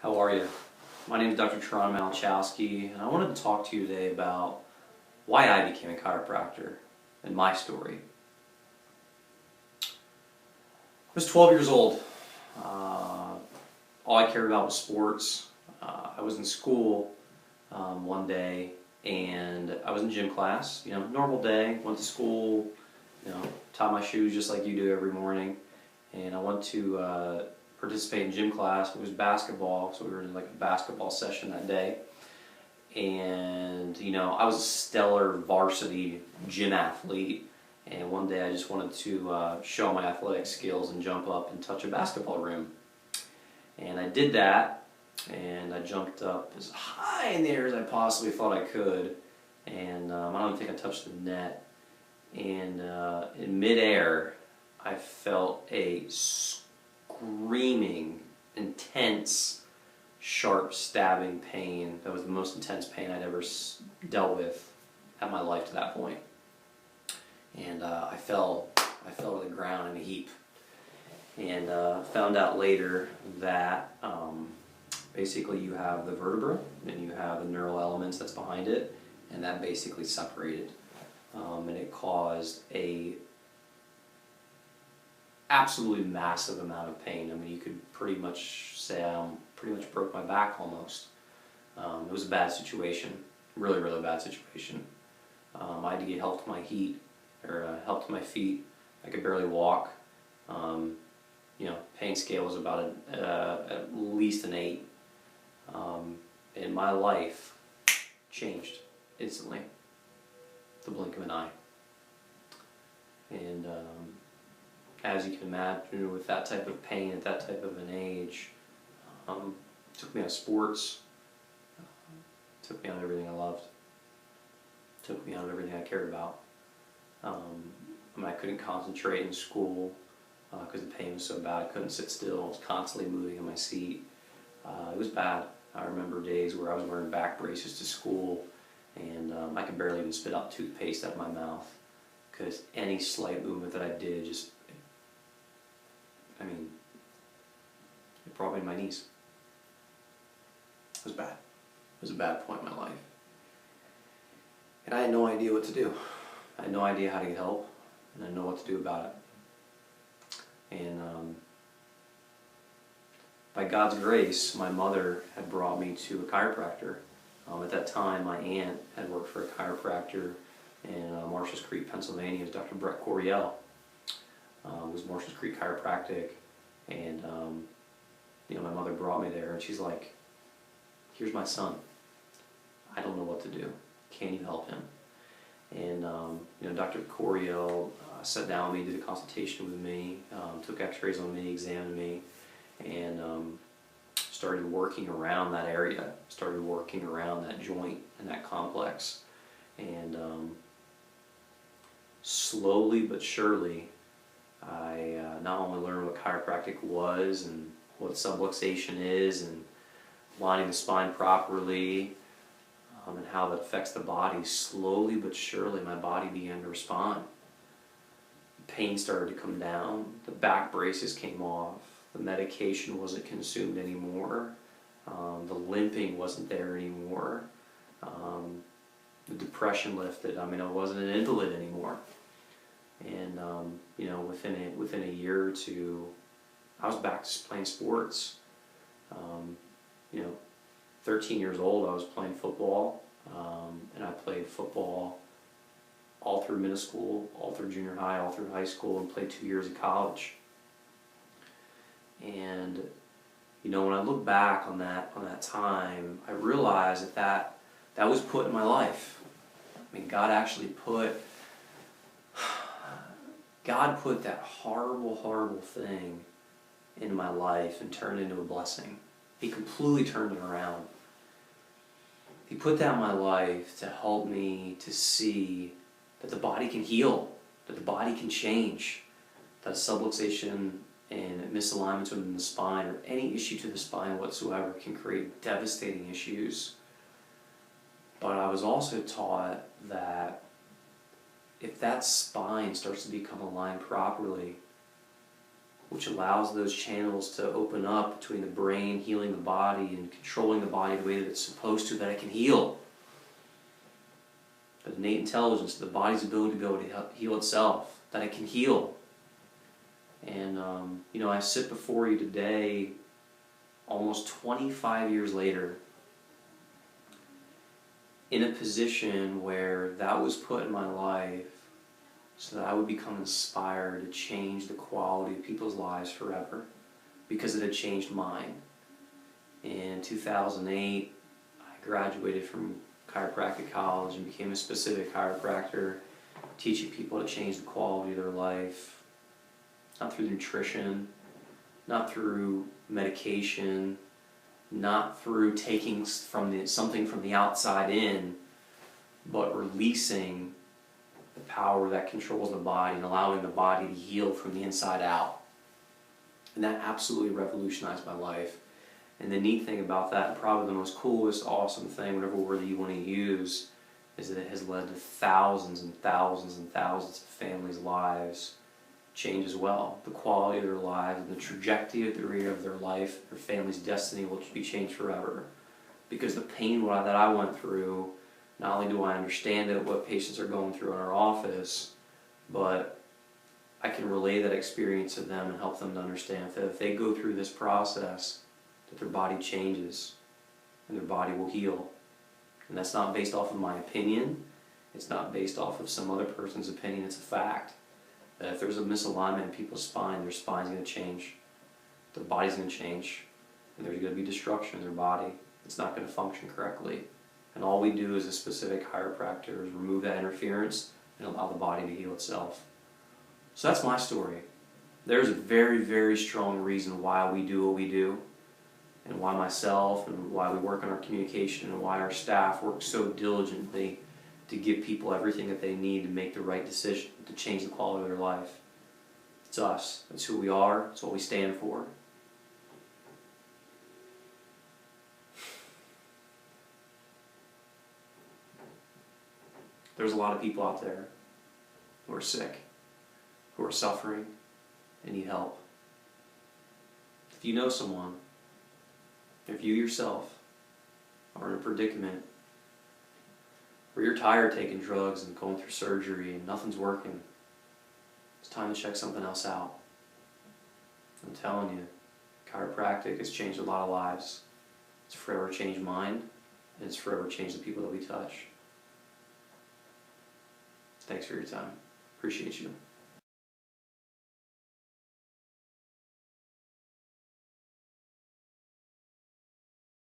How are you? My name is Dr. Tron Malachowski, and I wanted to talk to you today about why I became a chiropractor and my story. I was 12 years old. All I cared about was sports. I was in school one day, and I was in gym class. Normal day. Went to school. Tied my shoes just like you do every morning, and I went to participate in gym class. It was basketball, so we were in like a basketball session that day. And I was a stellar varsity gym athlete, and one day I just wanted to show my athletic skills and jump up and touch a basketball rim. And I did that, and I jumped up as high in the air as I possibly thought I could, and I don't think I touched the net. And in midair, I felt a screaming, intense, sharp stabbing pain. That was the most intense pain I'd ever dealt with in my life to that point. And I fell to the ground in a heap. And found out later that basically you have the vertebra and you have the neural elements that's behind it, and that basically separated. And it caused a absolutely massive amount of pain. I mean, you could pretty much say I pretty much broke my back almost. It was a bad situation, really, really bad situation. I had to get help to my help to my feet. I could barely walk. Pain scale was about at least an 8. And my life changed instantly, the blink of an eye. And as you can imagine, with that type of pain at that type of an age, took me out of sports, took me out of everything I loved, took me out of everything I cared about. I couldn't concentrate in school because the pain was so bad. I couldn't sit still. I was constantly moving in my seat. It was bad. I remember days where I was wearing back braces to school, and I could barely even spit out toothpaste out of my mouth because any slight movement that I did it brought me to my knees. It was bad. It was a bad point in my life. And I had no idea what to do. I had no idea how to get help, and I didn't know what to do about it. And by God's grace, my mother had brought me to a chiropractor. At that time, my aunt had worked for a chiropractor in Marshalls Creek, Pennsylvania. It was Dr. Brett Coriel. It was Marshalls Creek Chiropractic, and my mother brought me there, and she's like, "Here's my son. I don't know what to do. Can you help him?" And Dr. Coriel sat down with me, did a consultation with me, took X-rays on me, examined me, and started working around that area, started working around that joint and that complex. And slowly but surely, I not only learned what chiropractic was and what subluxation is and lining the spine properly and how that affects the body. Slowly but surely my body began to respond. The pain started to come down, the back braces came off, the medication wasn't consumed anymore, the limping wasn't there anymore, the depression lifted. I wasn't an invalid anymore. And within a year or two, I was back to playing sports. 13 years old, I was playing football, and I played football all through middle school, all through junior high, all through high school, and played 2 years of college. And when I look back on that time, I realized that was put in my life. God actually put that horrible, horrible thing in my life and turned it into a blessing. He completely turned it around. He put that in my life to help me to see that the body can heal, that the body can change, that subluxation and misalignments within the spine or any issue to the spine whatsoever can create devastating issues. But I was also taught that if that spine starts to become aligned properly, which allows those channels to open up between the brain, healing the body, and controlling the body the way that it's supposed to, that it can heal. That innate intelligence, the body's ability to be able to heal itself, that it can heal. And, I sit before you today, almost 25 years later, in a position where that was put in my life so that I would become inspired to change the quality of people's lives forever, because it had changed mine. In 2008, I graduated from chiropractic college and became a specific chiropractor, teaching people to change the quality of their life, not through nutrition, not through medication, not through taking something from the outside in, but releasing the power that controls the body and allowing the body to heal from the inside out. And that absolutely revolutionized my life. And the neat thing about that, and probably the most coolest, awesome thing, whatever word you want to use, is that it has led to thousands and thousands and thousands of families' lives change as well. The quality of their lives and the trajectory of their life, their family's destiny will be changed forever. Because the pain that I went through, not only do I understand it, what patients are going through in our office, but I can relay that experience to them and help them to understand that if they go through this process, that their body changes and their body will heal. And that's not based off of my opinion. It's not based off of some other person's opinion. It's a fact. That if there's a misalignment in people's spine, their spine's going to change, their body's going to change, and there's going to be destruction in their body. It's not going to function correctly. And all we do as a specific chiropractor is remove that interference and allow the body to heal itself. So that's my story. There's a very, very strong reason why we do what we do, and why myself and why we work on our communication and why our staff work so diligently to give people everything that they need to make the right decision to change the quality of their life. It's us. It's who we are. It's what we stand for. There's a lot of people out there who are sick, who are suffering, and need help. If you know someone, if you yourself are in a predicament where you're tired of taking drugs and going through surgery and nothing's working, it's time to check something else out. I'm telling you, chiropractic has changed a lot of lives. It's forever changed mine, and it's forever changed the people that we touch. Thanks for your time. Appreciate you.